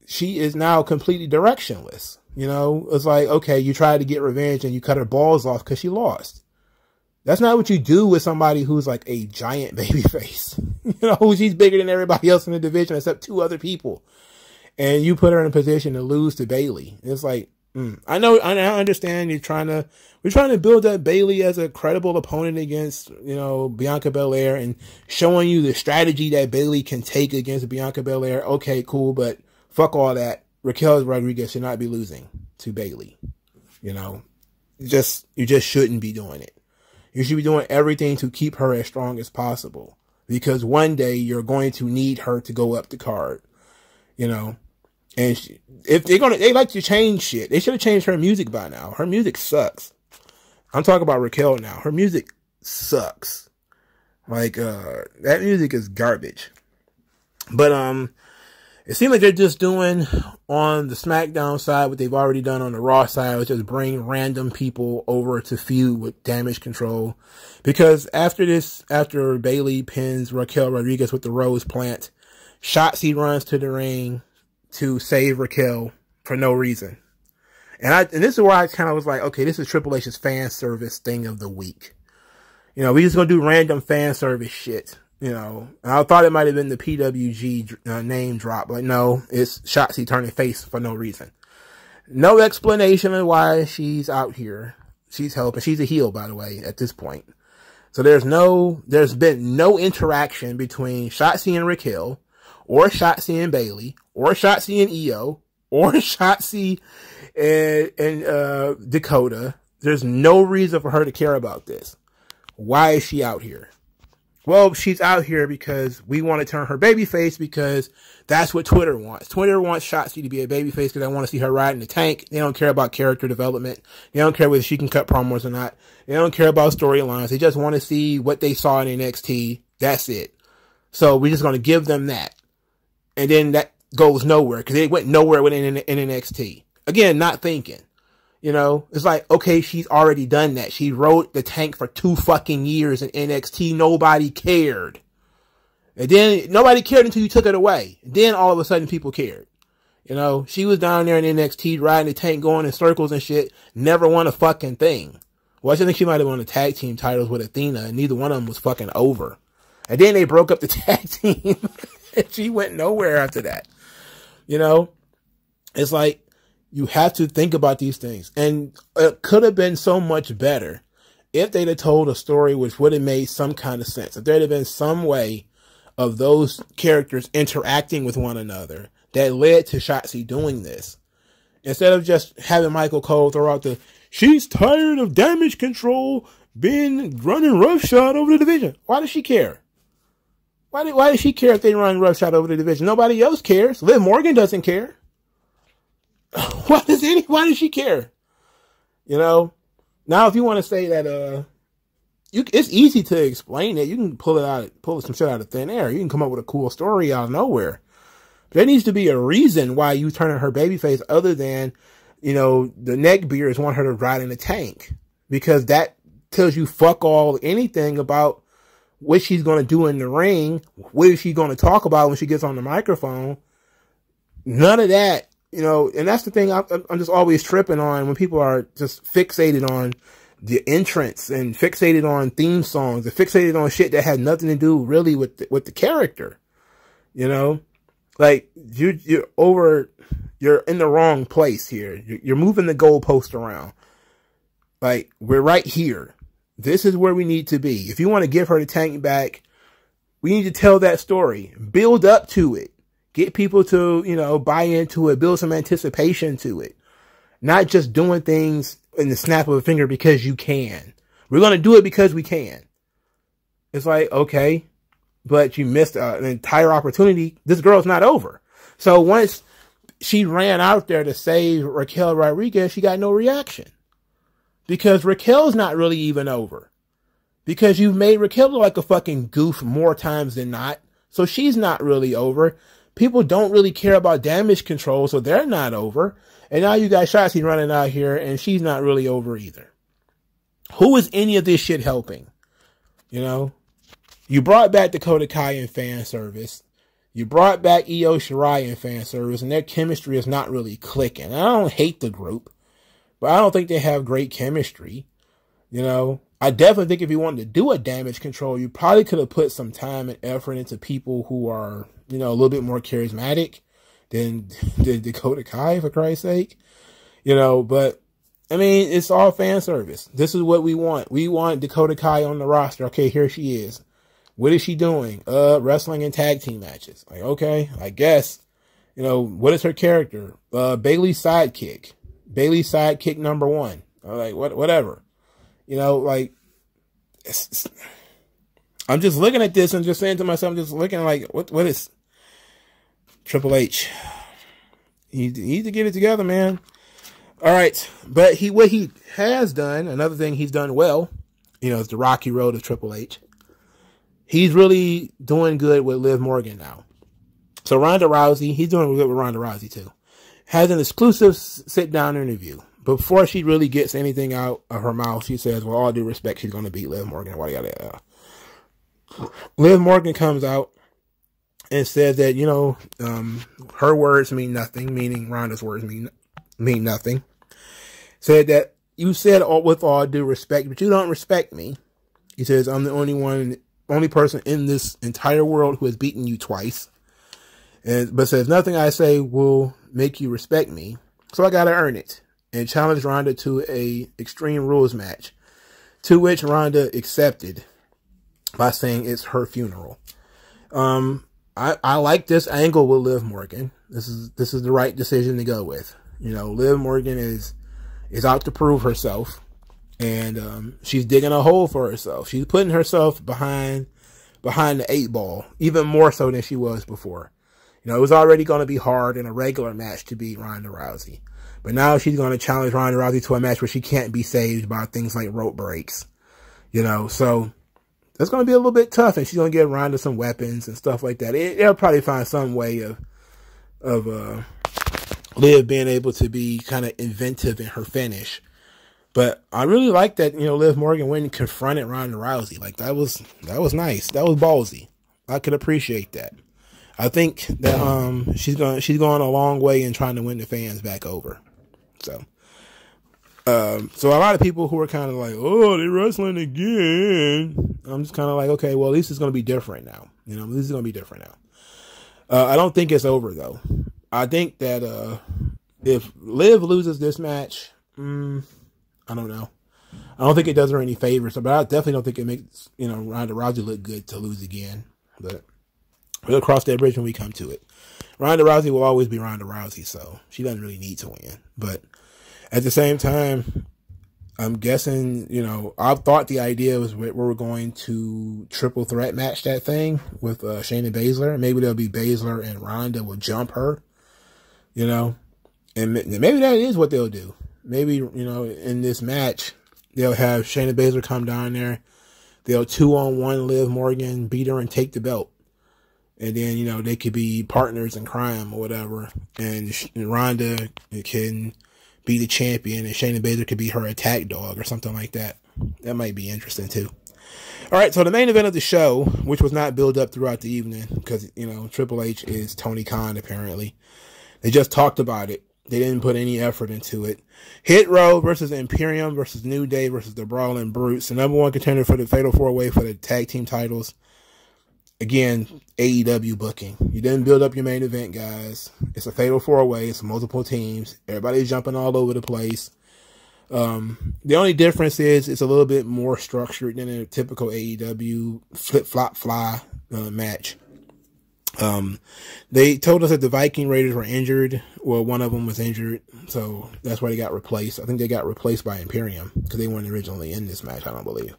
she is now completely directionless. You know, it's like, okay, you tried to get revenge and you cut her balls off because she lost. That's not what you do with somebody who's like a giant baby face. You know, she's bigger than everybody else in the division except two other people. And you put her in a position to lose to Bayley. It's like, I understand we're trying to build up Bayley as a credible opponent against, you know, Bianca Belair and showing you the strategy that Bayley can take against Bianca Belair. Okay, cool, but fuck all that. Raquel Rodriguez should not be losing to Bayley. You know, you just shouldn't be doing it. You should be doing everything to keep her as strong as possible because one day you're going to need her to go up the card, you know. And if they like to change shit, they should have changed her music by now. Her music sucks. I'm talking about Raquel now. Her music sucks. Like, that music is garbage. But, it seems like they're just doing on the SmackDown side what they've already done on the Raw side, which is bring random people over to feud with Damage Control. Because after Bayley pins Raquel Rodriguez with the Rose Plant, Shotzi runs to the ring to save Raquel for no reason. And this is where I kind of was like, okay, this is Triple H's fan service thing of the week. You know, we just gonna do random fan service shit. You know, and I thought it might have been the PWG name drop, but no, it's Shotzi turning face for no reason. No explanation of why she's out here. She's helping. She's a heel, by the way, at this point. So there's been no interaction between Shotzi and Raquel, or Shotzi and Bayley, or Shotzi and Io, or Shotzi and Dakota. There's no reason for her to care about this. Why is she out here? Well, she's out here because we want to turn her babyface because that's what Twitter wants. Twitter wants Shotzi to be a babyface because they want to see her ride in the tank. They don't care about character development. They don't care whether she can cut promos or not. They don't care about storylines. They just want to see what they saw in NXT. That's it. So we're just going to give them that. And then that goes nowhere because they went nowhere within NXT. Again, not thinking. You know, it's like, okay, she's already done that. She rode the tank for 2 fucking years in NXT. Nobody cared. And then nobody cared until you took it away. Then all of a sudden people cared. You know, she was down there in NXT riding the tank, going in circles and shit. Never won a fucking thing. Well, I think she might have won the tag team titles with Athena and neither one of them was fucking over. And then they broke up the tag team. And she went nowhere after that. You know, it's like, you have to think about these things. And it could have been so much better if they'd have told a story which would have made some kind of sense. If there'd have been some way of those characters interacting with one another that led to Shotzi doing this. Instead of just having Michael Cole throw out she's tired of Damage Control running roughshod over the division. Why does she care? Why does she care if they run roughshod over the division? Nobody else cares. Liv Morgan doesn't care. Why does she care? You know, now if you want to say that, it's easy to explain it. You can pull some shit out of thin air. You can come up with a cool story out of nowhere. But there needs to be a reason why you turning her babyface other than, you know, the neckbeards want her to ride in a tank. Because that tells you fuck all anything about what she's going to do in the ring. What is she going to talk about when she gets on the microphone? None of that. You know, and that's the thing I'm just always tripping on when people are just fixated on the entrance and fixated on theme songs and fixated on shit that had nothing to do really with the character. You know, like you're in the wrong place here. You're moving the goalpost around. Like we're right here. This is where we need to be. If you want to give her the tank back, we need to tell that story. Build up to it. Get people to, you know, buy into it, build some anticipation to it. Not just doing things in the snap of a finger because you can. We're going to do it because we can. It's like, okay, but you missed an entire opportunity. This girl's not over. So once she ran out there to save Raquel Rodriguez, she got no reaction. Because Raquel's not really even over. Because you've made Raquel look like a fucking goof more times than not. So she's not really over. People don't really care about damage control, so they're not over. And now you got Shotzi running out here, and she's not really over either. Who is any of this shit helping? You know? You brought back Dakota Kai in fan service. You brought back Io Shirai in fan service, and their chemistry is not really clicking. I don't hate the group, but I don't think they have great chemistry. You know? I definitely think if you wanted to do a damage control, you probably could have put some time and effort into people who are, you know, a little bit more charismatic than Dakota Kai, for Christ's sake. You know, but, I mean, it's all fan service. This is what we want. We want Dakota Kai on the roster. Okay, here she is. What is she doing? Wrestling and tag team matches. Like, okay, I guess. You know, what is her character? Bayley's sidekick. Bayley's sidekick number 1. Like, whatever. You know, like, I'm just looking at this and just saying to myself, I'm just looking like, what is Triple H? You need to get it together, man. All right. But what he has done, another thing he's done well, you know, is the rocky road of Triple H. He's really doing good with Liv Morgan now. So Ronda Rousey, he's doing good with Ronda Rousey too, has an exclusive sit-down interview. Before she really gets anything out of her mouth, she says, well, all due respect, she's going to beat Liv Morgan. Liv Morgan comes out and says that, you know, her words mean nothing, meaning Ronda's words mean nothing. Said that you said with all due respect, but you don't respect me. He says, I'm the only person in this entire world who has beaten you twice. But says, nothing I say will make you respect me. So I got to earn it. And challenged Ronda to a Extreme Rules match, to which Ronda accepted by saying it's her funeral. I like this angle with Liv Morgan. This is the right decision to go with. You know, Liv Morgan is out to prove herself, and she's digging a hole for herself. She's putting herself behind the 8 ball, even more so than she was before. You know, it was already going to be hard in a regular match to beat Ronda Rousey. But now she's going to challenge Ronda Rousey to a match where she can't be saved by things like rope breaks. You know, so that's going to be a little bit tough. And she's going to give Ronda some weapons and stuff like that. They'll probably find some way of Liv being able to be kind of inventive in her finish. But I really like that, you know, Liv Morgan went and confronted Ronda Rousey. Like, that was nice. That was ballsy. I could appreciate that. I think that she's going a long way in trying to win the fans back over. So a lot of people who are kind of like, oh, they're wrestling again. I'm just kind of like, okay, well, at least it's going to be different now. You know, this is going to be different now. I don't think it's over though. I think that if Liv loses this match, I don't know. I don't think it does her any favors, but I definitely don't think it makes, you know, Ronda Rousey look good to lose again. But we'll cross that bridge when we come to it. Ronda Rousey will always be Ronda Rousey, so she doesn't really need to win. But at the same time, I'm guessing, you know, I thought the idea was we were going to triple threat match that thing with Shayna Baszler. Maybe there'll be Baszler and Ronda will jump her, you know. And maybe that is what they'll do. Maybe, you know, in this match, they'll have Shayna Baszler come down there. They'll 2-on-1 Liv Morgan, beat her and take the belt. And then, you know, they could be partners in crime or whatever. And Ronda can be the champion and Shayna Baszler could be her attack dog or something like that. That might be interesting too. All right, so the main event of the show, which was not built up throughout the evening because, you know, Triple H is Tony Khan apparently. They just talked about it. They didn't put any effort into it. Hit Row versus Imperium versus New Day versus the Brawling Brutes. The #1 contender for the Fatal 4-Way for the tag team titles. Again, AEW booking. You didn't build up your main event, guys. It's a Fatal 4-Way. It's multiple teams. Everybody's jumping all over the place. The only difference is it's a little bit more structured than a typical AEW flip-flop-fly match. They told us that the Viking Raiders were injured. Well, one of them was injured, so that's why they got replaced. I think they got replaced by Imperium because they weren't originally in this match, I don't believe.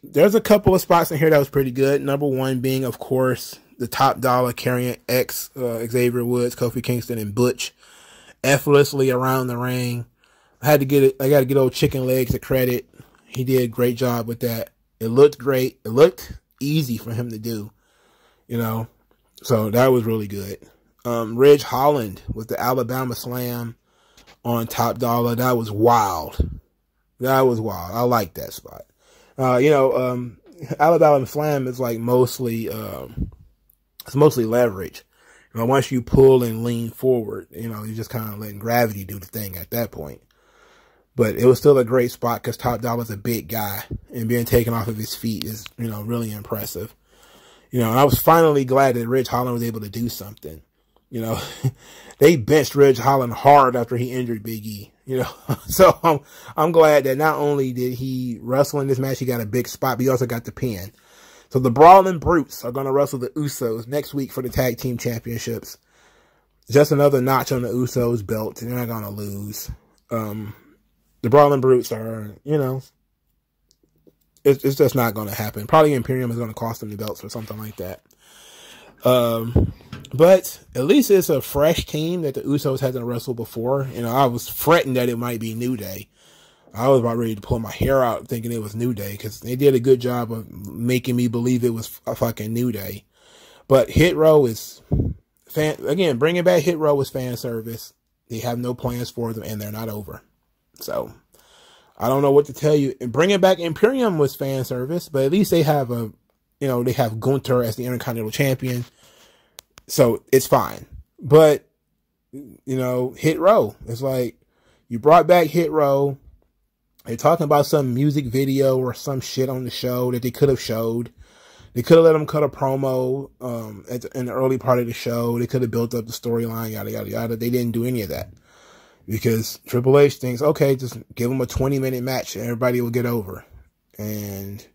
There's a couple of spots in here that was pretty good. #1 being, of course, the Top Dollar carrying Xavier Woods, Kofi Kingston, and Butch effortlessly around the ring. I got to get old Chicken Legs the credit. He did a great job with that. It looked great. It looked easy for him to do, you know. So that was really good. Ridge Holland with the Alabama Slam on Top Dollar. That was wild. That was wild. I like that spot. Alabama Slam is like mostly, it's mostly leverage. You know, once you pull and lean forward, you know, you're just kind of letting gravity do the thing at that point. But it was still a great spot because Top Dollar's a big guy, and being taken off of his feet is, you know, really impressive. You know, I was finally glad that Ridge Holland was able to do something. You know, they benched Ridge Holland hard after he injured Big E. You know, so I'm glad that not only did he wrestle in this match, he got a big spot, but he also got the pin. So the Brawling Brutes are going to wrestle the Usos next week for the Tag Team Championships. Just another notch on the Usos belt. They're not going to lose. The Brawling Brutes are, you know, it's just not going to happen. Probably Imperium is going to cost them the belts or something like that. But at least it's a fresh team that the Usos hasn't wrestled before. You know, I was fretting that it might be New Day. I was about ready to pull my hair out thinking it was New Day because they did a good job of making me believe it was a fucking New Day. But Hit Row is, again, bringing back Hit Row was fan service. They have no plans for them, and they're not over. So, I don't know what to tell you. And bringing back Imperium was fan service, but at least they have they have Gunther as the Intercontinental Champion. So, it's fine. But, you know, Hit Row. It's like, you brought back Hit Row. They're talking about some music video or some shit on the show that they could have showed. They could have let them cut a promo in the early part of the show. They could have built up the storyline, yada, yada, yada. They didn't do any of that. Because Triple H thinks, okay, just give them a 20-minute match and everybody will get over. And,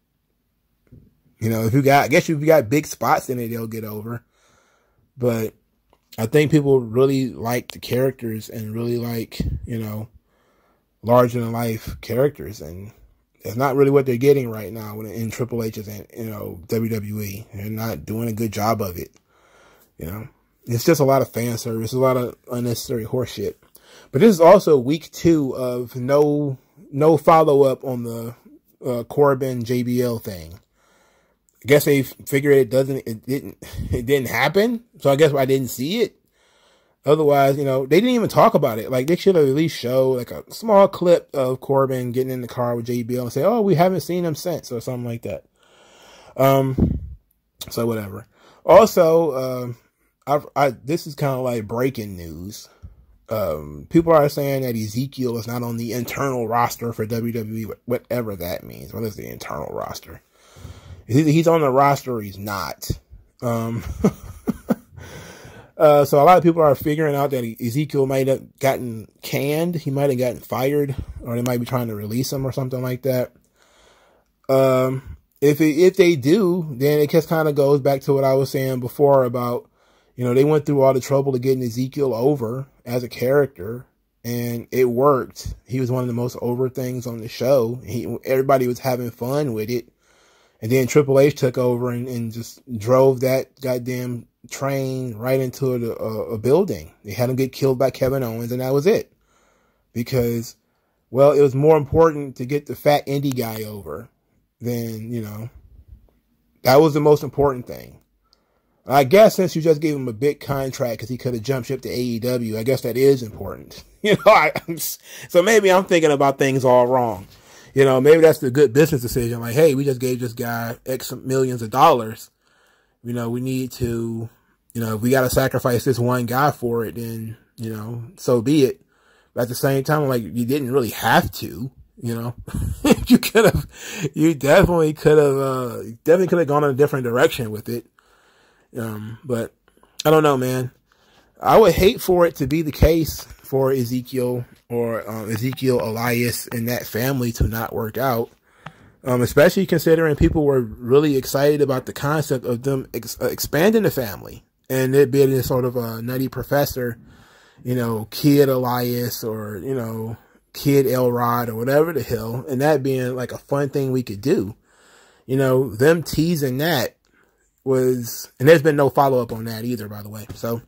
you know, if you got big spots in it, they'll get over. But I think people really like the characters and really like, you know, larger-than-life characters. And that's not really what they're getting right now in Triple H's and, you know, WWE. They're not doing a good job of it. You know, it's just a lot of fan service, a lot of unnecessary horseshit. But this is also week 2 of no follow-up on the Corbin JBL thing. I guess they figured it didn't happen. So I guess I didn't see it. Otherwise, you know, they didn't even talk about it. Like, they should have at least showed like a small clip of Corbin getting in the car with JBL and say, oh, we haven't seen him since, or something like that. So whatever. Also, this is kind of like breaking news. People are saying that Ezekiel is not on the internal roster for WWE, whatever that means. What is the internal roster? He's on the roster or he's not. So a lot of people are figuring out that Ezekiel might have gotten canned. He might have gotten fired, or they might be trying to release him or something like that. If they do, then it just kind of goes back to what I was saying before about, you know, they went through all the trouble to getting Ezekiel over as a character, and it worked. He was one of the most over things on the show. Everybody was having fun with it. And then Triple H took over and just drove that goddamn train right into a building. They had him get killed by Kevin Owens, and that was it. Because, well, it was more important to get the fat indie guy over than, you know, that was the most important thing. I guess since you just gave him a big contract because he could have jumped ship to AEW, I guess that is important. You know, so maybe I'm thinking about things all wrong. You know, maybe that's the good business decision. Like, hey, we just gave this guy X millions of dollars. You know, we need to, you know, if we got to sacrifice this one guy for it, then, you know, so be it. But at the same time, like, you didn't really have to, you know. you definitely could have gone in a different direction with it. But I don't know, man. I would hate for it to be the case for Ezekiel or Ezekiel, Elias, and that family to not work out. Especially considering people were really excited about the concept of them expanding the family and it being this sort of a nutty professor, you know, kid Elias or, you know, kid Elrod or whatever the hell, and that being like a fun thing we could do. You know, them teasing that was, and there's been no follow-up on that either, by the way. So,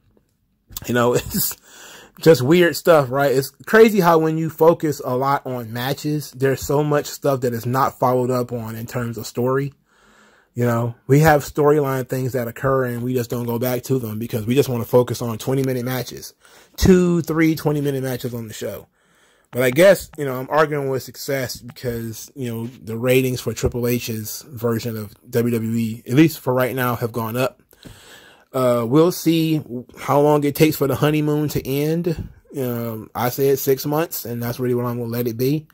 you know, it's just weird stuff, right? It's crazy how when you focus a lot on matches, there's so much stuff that is not followed up on in terms of story. You know, we have storyline things that occur and we just don't go back to them because we just want to focus on 20-minute matches, 2, 3 20-minute matches on the show. But I guess, you know, I'm arguing with success because, you know, the ratings for Triple H's version of WWE, at least for right now, have gone up. We'll see how long it takes for the honeymoon to end. I said 6 months, and that's really what I'm going to let it be.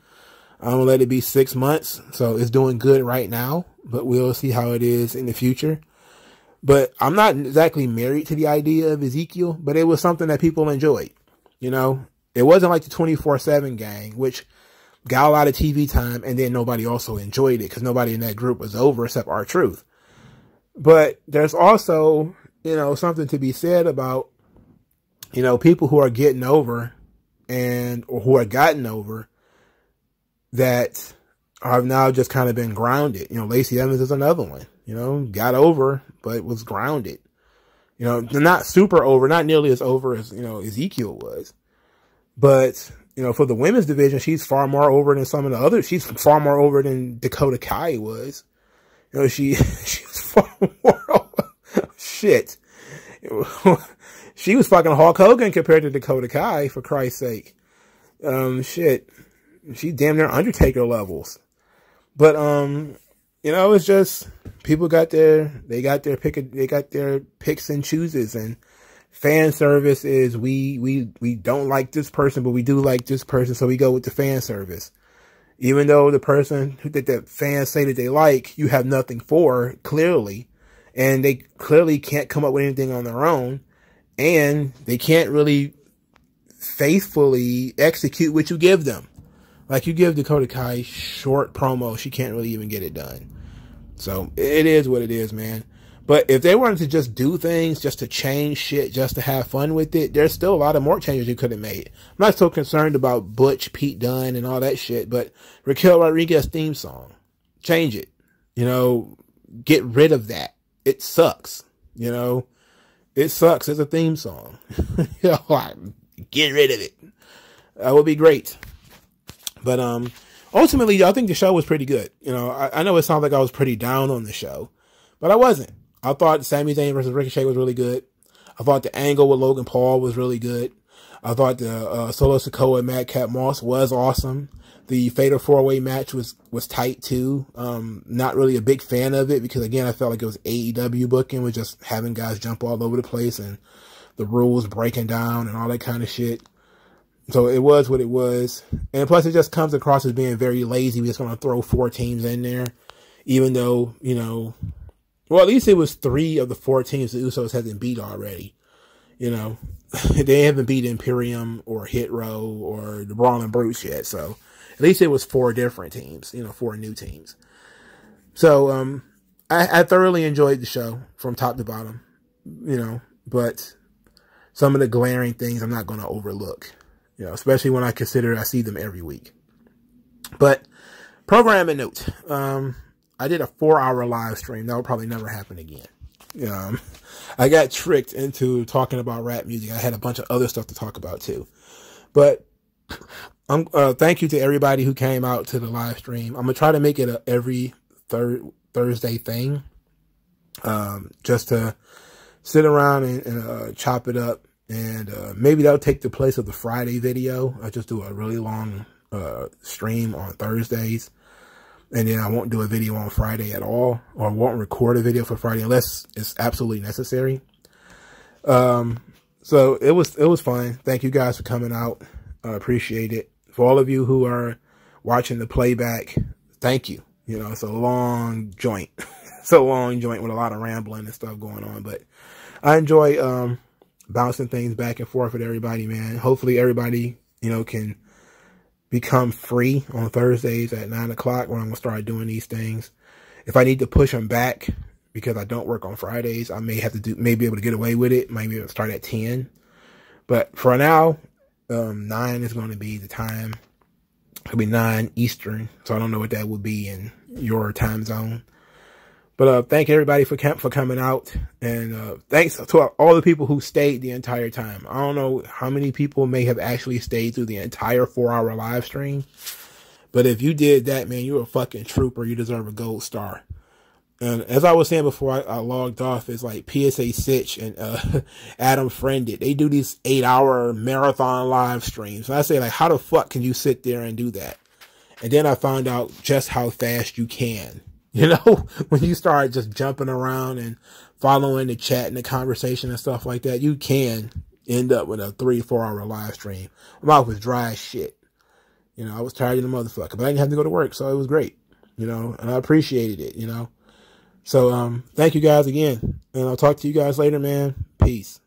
I'm going to let it be 6 months. So it's doing good right now, but we'll see how it is in the future. But I'm not exactly married to the idea of Ezekiel, but it was something that people enjoyed. You know, it wasn't like the 24/7 gang, which got a lot of TV time, and then nobody also enjoyed it because nobody in that group was over except R-Truth. But there's also, you know, something to be said about, you know, people who are getting over or who are gotten over that have now just kind of been grounded. You know, Lacey Evans is another one, you know, got over, but was grounded. You know, not super over, not nearly as over as, you know, Ezekiel was. But, you know, for the women's division, she's far more over than some of the others. She's far more over than Dakota Kai was. You know, she was far more over. Shit. She was fucking Hulk Hogan compared to Dakota Kai, for Christ's sake. Shit. She's damn near Undertaker levels. But, you know, it's just, people got their picks and chooses, and fan service is, we don't like this person, but we do like this person, so we go with the fan service. Even though the person that the fans say that they like, you have nothing for, clearly. And they clearly can't come up with anything on their own. And they can't really faithfully execute what you give them. Like, you give Dakota Kai short promo, she can't really even get it done. So, it is what it is, man. But if they wanted to just do things, just to change shit, just to have fun with it, there's still a lot of more changes you could have made. I'm not so concerned about Butch, Pete Dunne, and all that shit, but Raquel Rodriguez theme song, change it. You know, get rid of that. It sucks. You know, it sucks as a theme song. You know, like, get rid of it. That would be great. But ultimately, I think the show was pretty good. You know, I know it sounds like I was pretty down on the show, but I wasn't. I thought Sami Zayn versus Ricochet was really good. I thought the angle with Logan Paul was really good. I thought the Solo Sikoa and Madcap Moss was awesome. The Fatal 4-Way match was tight too. Not really a big fan of it because, again, I felt like it was AEW booking, with just having guys jump all over the place and the rules breaking down and all that kind of shit. So it was what it was. And plus, it just comes across as being very lazy. We're just going to throw 4 teams in there, even though, you know, well, at least it was 3 of the 4 teams the Usos hasn't beat already. You know, they haven't beat Imperium or Hit Row or the Brawling Brutes yet. So at least it was 4 different teams, you know, 4 new teams. So, I thoroughly enjoyed the show from top to bottom, you know, but some of the glaring things I'm not going to overlook, you know, especially when I consider I see them every week. But programming note, I did a 4-hour live stream. That will probably never happen again. I got tricked into talking about rap music. I had a bunch of other stuff to talk about too. But thank you to everybody who came out to the live stream. I'm going to try to make it a every Thursday thing. Just to sit around and chop it up. And maybe that'll take the place of the Friday video. I'll just do a really long stream on Thursdays. And then I won't do a video on Friday at all, or won't record a video for Friday unless it's absolutely necessary. So it was fun. Thank you guys for coming out. I appreciate it. For all of you who are watching the playback, thank you. You know, it's a long joint. It's a long joint with a lot of rambling and stuff going on, but I enjoy bouncing things back and forth with everybody, man. Hopefully everybody, you know, can become free on Thursdays at 9 o'clock when I'm going to start doing these things. If I need to push them back because I don't work on Fridays, I may be able to get away with it. Might be able to start at 10. But for now, 9 is going to be the time. It'll be 9 Eastern. So I don't know what that would be in your time zone. But thank everybody for coming out, and thanks to all the people who stayed the entire time. I don't know how many people may have actually stayed through the entire 4-hour live stream, but if you did that, man, you're a fucking trooper. You deserve a gold star. And as I was saying before I logged off, it's like PSA Sitch and Adam Friended. They do these 8-hour marathon live streams. And I say, like, how the fuck can you sit there and do that? And then I found out just how fast you can. You know, when you start just jumping around and following the chat and the conversation and stuff like that, you can end up with a 3-4 hour live stream. My mouth was dry as shit. You know, I was tired of the motherfucker, but I didn't have to go to work, so it was great. You know, and I appreciated it, you know. So, thank you guys again, and I'll talk to you guys later, man. Peace.